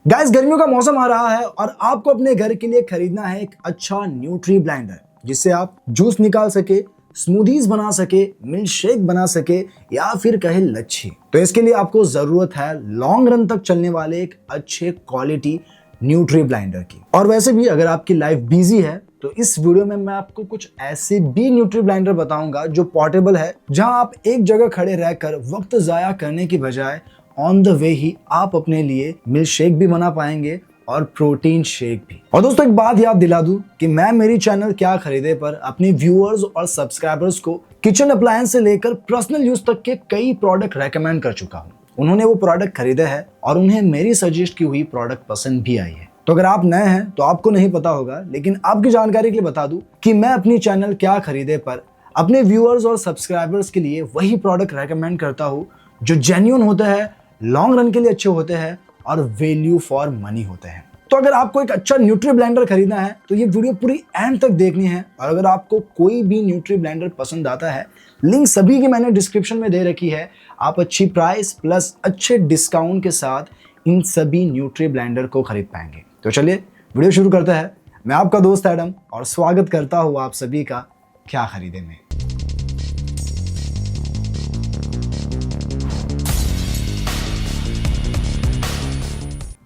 Guys, गर्मियों का मौसम आ रहा है और आपको अपने घर के लिए खरीदना है एक अच्छा न्यूट्री ब्लेंडर जिससे आप जूस निकाल सके, स्मूदीज बना सके, मिल्क शेक बना सके या फिर कहे लच्छी। तो इसके लिए आपको जरूरत है लॉन्ग रन तक चलने वाले एक अच्छे क्वालिटी न्यूट्री ब्लेंडर की। और वैसे भी अगर आपकी लाइफ बिजी है तो इस वीडियो में मैं आपको कुछ ऐसे भी न्यूट्री ब्लेंडर बताऊंगा जो पोर्टेबल है, जहां आप एक जगह खड़े रहकर वक्त जाया करने की बजाय ऑन द वे ही आप अपने लिए मिल्क शेक भी बना पाएंगे और प्रोटीन शेक भी। और दोस्तों, एक बात याद दिला दूं कि मैं मेरी चैनल क्या खरीदे पर अपने व्यूअर्स और सब्सक्राइबर्स को किचन अप्लायंस से लेकर पर्सनल यूज तक के कई प्रोडक्ट रेकमेंड कर चुका हूं। उन्होंने वो प्रोडक्ट खरीदे हैं और उन्हें मेरी सजेस्ट की हुई प्रोडक्ट पसंद भी आई है। तो अगर आप नए हैं तो आपको नहीं पता होगा, लेकिन आपकी जानकारी के लिए बता दूं कि मैं अपनी चैनल क्या खरीदे पर अपने व्यूअर्स और सब्सक्राइबर्स के लिए वही प्रोडक्ट रेकमेंड करता हूं जो जेन्युइन होते हैं, लॉन्ग रन के लिए अच्छे होते हैं और वैल्यू फॉर मनी होते हैं। तो अगर आपको एक अच्छा न्यूट्री ब्लेंडर खरीदना है तो ये वीडियो पूरी एंड तक देखनी है। और अगर आपको कोई भी न्यूट्री ब्लेंडर पसंद आता है, लिंक सभी की मैंने डिस्क्रिप्शन में दे रखी है। आप अच्छी प्राइस प्लस अच्छे डिस्काउंट के साथ इन सभी न्यूट्री ब्लेंडर को खरीद पाएंगे। तो चलिए वीडियो शुरू करते हैं। मैं आपका दोस्त एडम और स्वागत करता हूँ आप सभी का क्या खरीदे में।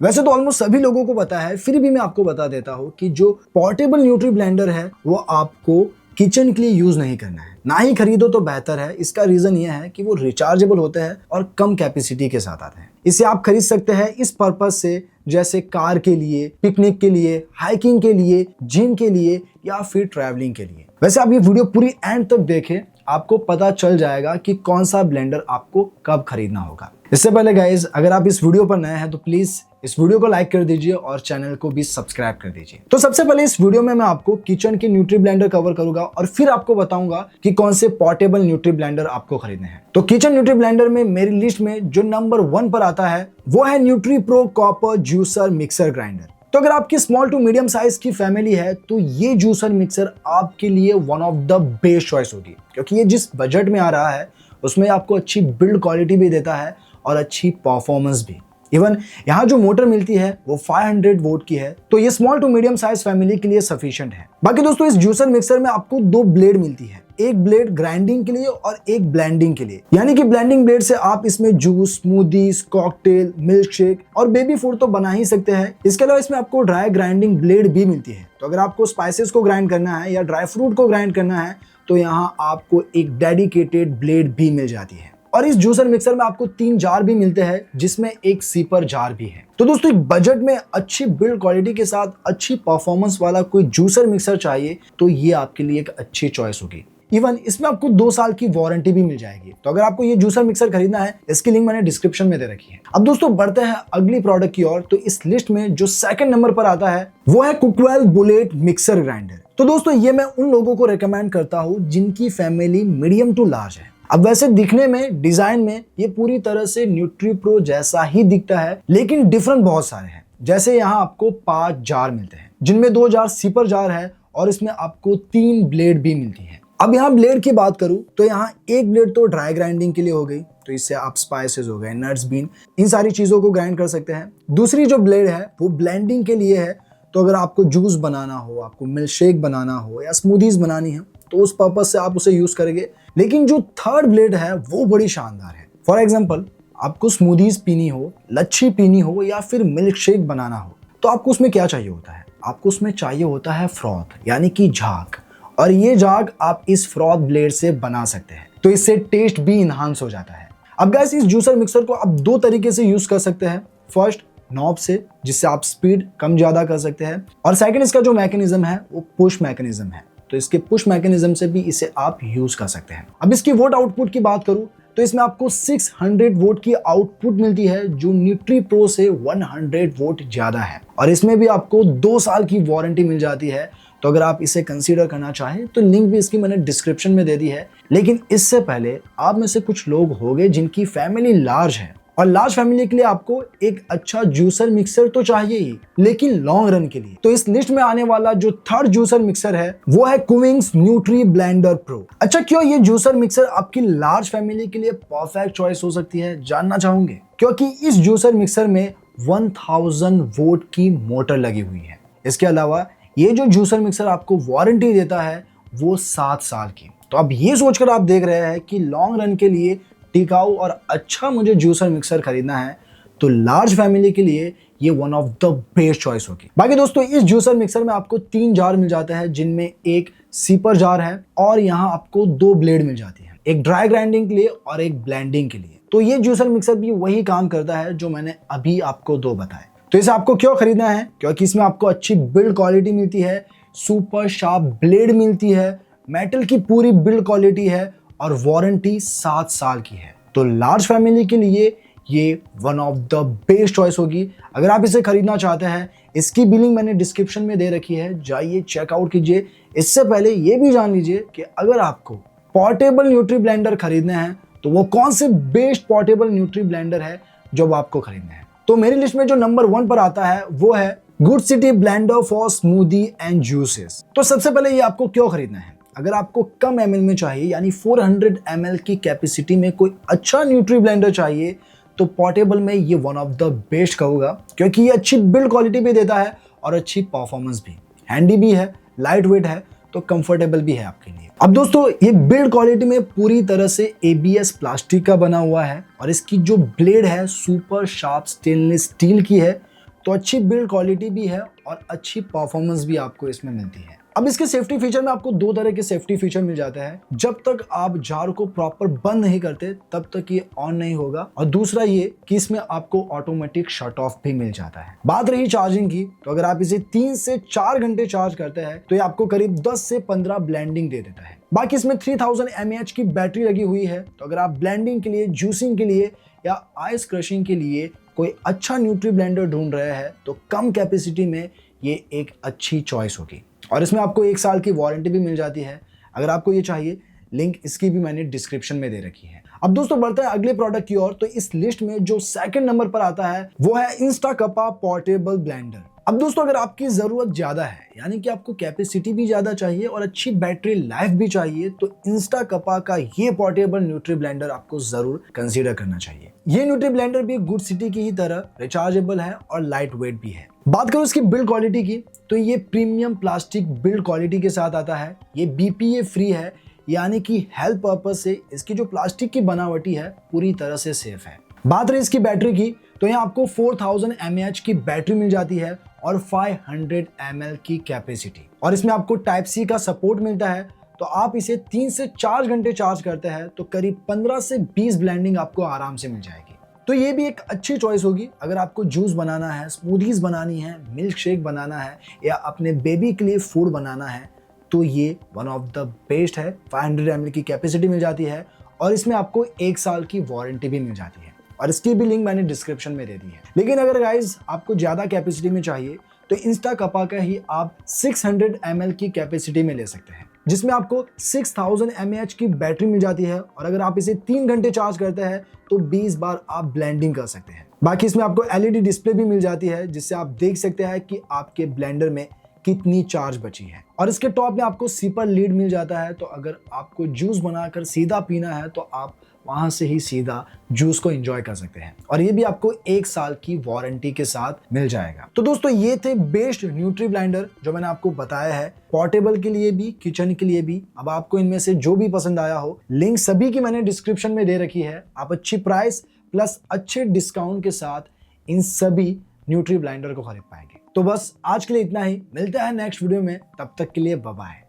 वैसे तो ऑलमोस्ट सभी लोगों को पता है, फिर भी मैं आपको बता देता हूँ कि जो पोर्टेबल न्यूट्री ब्लेंडर है वो आपको किचन के लिए यूज नहीं करना है, ना ही खरीदो तो बेहतर है। इसका रीजन ये है कि वो रिचार्जेबल होते हैं और कम कैपेसिटी के साथ आते हैं। इसे आप खरीद सकते हैं इस पर्पज से, जैसे कार के लिए, पिकनिक के लिए, हाइकिंग के लिए, जिम के लिए या फिर ट्रैवलिंग के लिए। वैसे आप ये वीडियो पूरी एंड तक देखें, आपको पता चल जाएगा कि कौन सा ब्लेंडर आपको कब खरीदना होगा। इससे पहले गाइज, अगर आप इस वीडियो पर नए हैं तो प्लीज इस वीडियो को लाइक कर दीजिए और चैनल को भी सब्सक्राइब कर दीजिए। तो सबसे पहले इस वीडियो में मैं आपको किचन के न्यूट्री ब्लेंडर कवर करूंगा और फिर आपको बताऊंगा कि कौन से पोर्टेबल न्यूट्री ब्लेंडर आपको खरीदने हैं। तो किचन न्यूट्री ब्लेंडर में मेरी लिस्ट में जो नंबर 1 पर आता है वो है nutri pro copper juicer mixer grinder. तो अगर आपकी स्मॉल टू मीडियम साइज की फैमिली है तो ये जूसर मिक्सर आपके लिए one of the best choice होगी, क्योंकि ये जिस बजट में आ रहा है उसमें आपको अच्छी बिल्ड क्वालिटी भी देता है और अच्छी परफॉर्मेंस भी। इवन यहाँ जो मोटर मिलती है वो 500 वोल्ट की है, तो ये small to medium size family के लिए सफिशिएंट है। बाकी दोस्तों, इस जूसर मिक्सर में आपको 2 ब्लेड मिलती है, एक ब्लेड ग्राइंडिंग के लिए और एक ब्लेंडिंग के लिए। यानी कि ब्लेंडिंग ब्लेड से आप इसमें juice, smoothies, cocktail, milk shake और बेबी फूड तो बना ही सकते हैं। इसके अलावा इसमें आपको ड्राई ग्राइंडिंग ब्लेड भी मिलती है। तो अगर आपको स्पाइसेस को ग्राइंड करना है या ड्राई फ्रूट को ग्राइंड करना है तो यहाँ आपको एक डेडिकेटेड ब्लेड भी मिल जाती है। और इस जूसर मिक्सर में आपको 3 जार भी मिलते हैं, जिसमें एक सीपर जार भी है। तो दोस्तों, एक बजट में अच्छी बिल्ड क्वालिटी के साथ अच्छी परफॉर्मेंस वाला कोई जूसर मिक्सर चाहिए तो ये आपके लिए एक अच्छी चॉइस होगी। इवन इसमें आपको 2 साल की वारंटी भी मिल जाएगी। तो अगर आपको ये जूसर मिक्सर खरीदना है, इसकी लिंक मैंने डिस्क्रिप्शन में दे रखी है। अब दोस्तों, बढ़ते हैं अगली प्रोडक्ट की ओर। तो इस लिस्ट में जो 2nd नंबर पर आता है वो है कुकवेल बुलेट मिक्सर ग्राइंडर। तो दोस्तों, ये मैं उन लोगों को रेकमेंड करता हूँ जिनकी फैमिली मीडियम टू लार्ज है। अब वैसे दिखने में, डिजाइन में ये पूरी तरह से न्यूट्री प्रो जैसा ही दिखता है, लेकिन डिफरेंट बहुत सारे हैं। जैसे यहाँ आपको 5 जार मिलते हैं, जिनमें 2 जार सीपर जार है और इसमें आपको 3 ब्लेड भी मिलती है। अब यहाँ ब्लेड की बात करूं तो यहाँ एक ब्लेड तो ड्राई ग्राइंडिंग के लिए हो गई, तो इससे आप स्पाइसेस हो गए, नट्स, बीन, इन सारी चीजों को ग्राइंड कर सकते हैं। दूसरी जो ब्लेड है वो ब्लेंडिंग के लिए है। तो अगर आपको जूस बनाना हो, आपको मिल्क शेक बनाना हो या स्मूदीज बनानी है तो उस पर्पज से आप उसे यूज करेंगे। लेकिन जो 3rd ब्लेड है वो बड़ी शानदार है। फॉर एग्जाम्पल, आपको स्मूदीज पीनी हो, लच्छी पीनी हो या फिर मिल्क शेक बनाना हो तो आपको उसमें क्या चाहिए होता है? आपको उसमें चाहिए होता है फ्रॉथ, यानी कि झाग। और ये झाग आप इस फ्रॉथ ब्लेड से बना सकते हैं, तो इससे टेस्ट भी इनहांस हो जाता है। अब गाइस, इस जूसर मिक्सर को आप 2 तरीके से यूज कर सकते हैं। फर्स्ट, नॉब से, जिससे आप स्पीड कम ज्यादा कर सकते हैं, और सेकंड, इसका जो मैकेनिज्म है वो पुश मैकेनिज्म है। तो इसके पुश मैकेनिज्म से भी इसे आप यूज कर सकते हैं। अब इसकी वोट आउटपुट की बात करूं तो इसमें आपको 600 वोट की आउटपुट मिलती है, जो न्यूट्री प्रो से 100 वोट ज्यादा है। और इसमें भी आपको 2 साल की वारंटी मिल जाती है। तो अगर आप इसे कंसीडर करना चाहें तो लिंक भी इसकी मैंने डिस्क्रिप्शन में दे दी है। लेकिन इससे पहले आप में से कुछ लोग होंगे जिनकी फैमिली लार्ज है, और लार्ज फैमिली के लिए आपको एक अच्छा जूसर मिक्सर तो चाहिए ही, लेकिन लॉन्ग रन के लिए। तो इस लिस्ट में आने वाला जो 3rd जूसर मिक्सर है वो है कुविंग्स न्यूट्री ब्लेंडर प्रो। अच्छा, क्यों ये जूसर मिक्सर आपकी लार्ज फैमिली के लिए परफेक्ट चॉइस हो सकती है, जानना चाहोगे? क्योंकि इस जूसर मिक्सर में 1000 वोल्ट की मोटर लगी हुई है। इसके अलावा ये जो जूसर मिक्सर आपको वारंटी देता है वो 7 साल की। तो अब ये सोचकर आप देख रहे हैं कि लॉन्ग रन के लिए टिकाऊ और अच्छा मुझे जूसर मिक्सर खरीदना है, तो लार्ज फैमिली के लिए ये one of the best choice होगी। बाकी दोस्तों इस जूसर मिक्सर में आपको 3 जार मिल जाते हैं, जिनमें एक सीपर जार है और यहाँ आपको 2 ब्लेड मिल जाती है, एक ड्राई ग्राइंडिंग के लिए और एक ब्लेंडिंग के लिए। तो ये जूसर मिक्सर भी वही काम करता है जो मैंने अभी आपको 2 बताए। तो इसे आपको क्यों खरीदना है? क्योंकि इसमें आपको अच्छी बिल्ड क्वालिटी मिलती है, सुपर शार्प ब्लेड मिलती है, मेटल की पूरी बिल्ड क्वालिटी है और वारंटी 7 साल की है। तो लार्ज फैमिली के लिए ये one of the best choice होगी। अगर आप इसे खरीदना चाहते हैं, इसकी बिलिंग मैंने डिस्क्रिप्शन में दे रखी है, जाइए चेकआउट कीजिए। इससे पहले ये भी जान लीजिए कि अगर आपको पोर्टेबल न्यूट्री ब्लेंडर खरीदने हैं तो वो कौन से बेस्ट पोर्टेबल न्यूट्री ब्लेंडर है जो आपको खरीदने हैं। तो मेरी लिस्ट में जो नंबर 1 पर आता है वो है good city blender for smoothie and juices. तो सबसे पहले ये आपको क्यों खरीदना है? अगर आपको कम ml में चाहिए, यानी 400 ml की कैपेसिटी में कोई अच्छा न्यूट्री ब्लेंडर चाहिए, तो पोर्टेबल में ये वन ऑफ द बेस्ट कहूँगा, क्योंकि ये अच्छी बिल्ड क्वालिटी भी देता है और अच्छी परफॉर्मेंस भी, हैंडी भी है, लाइट वेट है, तो कंफर्टेबल भी है आपके लिए। अब दोस्तों ये बिल्ड क्वालिटी में पूरी तरह से ABS प्लास्टिक का बना हुआ है और इसकी जो ब्लेड है सुपर शार्प स्टेनलेस स्टील की है, तो अच्छी बिल्ड क्वालिटी भी है और अच्छी परफॉर्मेंस भी आपको इसमें मिलती है। अब इसके सेफ्टी फीचर में आपको 2 तरह के सेफ्टी फीचर मिल जाते हैं। जब तक आप जार को प्रॉपर बंद नहीं करते तब तक ये ऑन नहीं होगा, और दूसरा ये कि इसमें आपको ऑटोमेटिक शट ऑफ भी मिल जाता है। बात रही चार्जिंग की, तो अगर आप इसे 3 से 4 घंटे चार्ज करते हैं तो ये आपको करीब 10 से 15 ब्लेंडिंग दे देता है। बाकी इसमें 3000 mAh की बैटरी लगी हुई है, तो अगर आप ब्लेंडिंग के लिए, जूसिंग के लिए या आइस क्रशिंग के लिए कोई अच्छा न्यूट्री ब्लेंडर ढूंढ रहे हैं तो कम कैपेसिटी में ये एक अच्छी चॉइस होगी। और इसमें आपको 1 साल की वारंटी भी मिल जाती है। अगर आपको ये चाहिए, लिंक इसकी भी मैंने डिस्क्रिप्शन में दे रखी है। अब दोस्तों बढ़ते हैं अगले प्रोडक्ट की ओर। तो इस लिस्ट में जो 2nd नंबर पर आता है वो है इंस्टाकपा पोर्टेबल ब्लेंडर। अब दोस्तों अगर आपकी जरूरत ज्यादा है, यानी कि आपको कैपेसिटी भी ज्यादा चाहिए और अच्छी बैटरी लाइफ भी चाहिए, तो इंस्टाकपा का ये पोर्टेबल न्यूट्री ब्लेंडर आपको जरूर कंसीडर करना चाहिए। ये न्यूट्री ब्लेंडर भी गुड सिटी की ही तरह रिचार्जेबल है और लाइट वेट भी है। बात करूं इसकी बिल्ड क्वालिटी की, तो ये प्रीमियम प्लास्टिक बिल्ड क्वालिटी के साथ आता है। ये BPA फ्री है, यानी कि हेल्थ पर्पज से इसकी जो प्लास्टिक की बनावटी है पूरी तरह से सेफ है। बात रही इसकी बैटरी की, तो यहाँ आपको 4000 mAh की बैटरी मिल जाती है और 500 ml की कैपेसिटी, और इसमें आपको टाइप C का सपोर्ट मिलता है। तो आप इसे 3 से 4 घंटे चार्ज करते हैं तो करीब 15 से 20 ब्लेंडिंग आपको आराम से मिल जाएगी। तो ये भी एक अच्छी चॉइस होगी अगर आपको जूस बनाना है, स्मूदीज बनानी है, मिल्क शेक बनाना है या अपने बेबी के लिए फूड बनाना है, तो ये वन ऑफ द बेस्ट है। 500 ml की कैपेसिटी मिल जाती है और इसमें आपको 1 साल की वारंटी भी मिल जाती है, और इसकी भी लिंक मैंने डिस्क्रिप्शन में दे दी है। लेकिन अगर गाइज आपको ज्यादा कैपेसिटी में चाहिए तो इंस्टाकपा का ही आप 600 ml की कैपेसिटी में ले सकते हैं, जिसमें आपको 6000 mAh की बैटरी मिल जाती है, और अगर आप इसे 3 घंटे चार्ज करते हैं तो 20 बार आप ब्लेंडिंग कर सकते हैं। बाकी इसमें आपको LED डिस्प्ले भी मिल जाती है, जिससे आप देख सकते हैं कि आपके ब्लेंडर में कितनी चार्ज बची है, और इसके टॉप में आपको सिपर लीड मिल जाता है। तो अगर आपको जूस बनाकर सीधा पीना है तो आप वहां से ही सीधा जूस को एंजॉय कर सकते हैं, और ये भी आपको 1 साल की वारंटी के साथ मिल जाएगा। तो दोस्तों ये थे बेस्ट न्यूट्री ब्लेंडर जो मैंने आपको बताया है, पोर्टेबल के लिए भी, किचन के लिए भी। अब आपको इनमें से जो भी पसंद आया हो, लिंक सभी की मैंने डिस्क्रिप्शन में दे रखी है। आप अच्छी प्राइस प्लस अच्छे डिस्काउंट के साथ इन सभी न्यूट्री ब्लेंडर को खरीद पाएंगे। तो बस आज के लिए इतना ही, मिलते हैं नेक्स्ट वीडियो में, तब तक के लिए बाय बाय।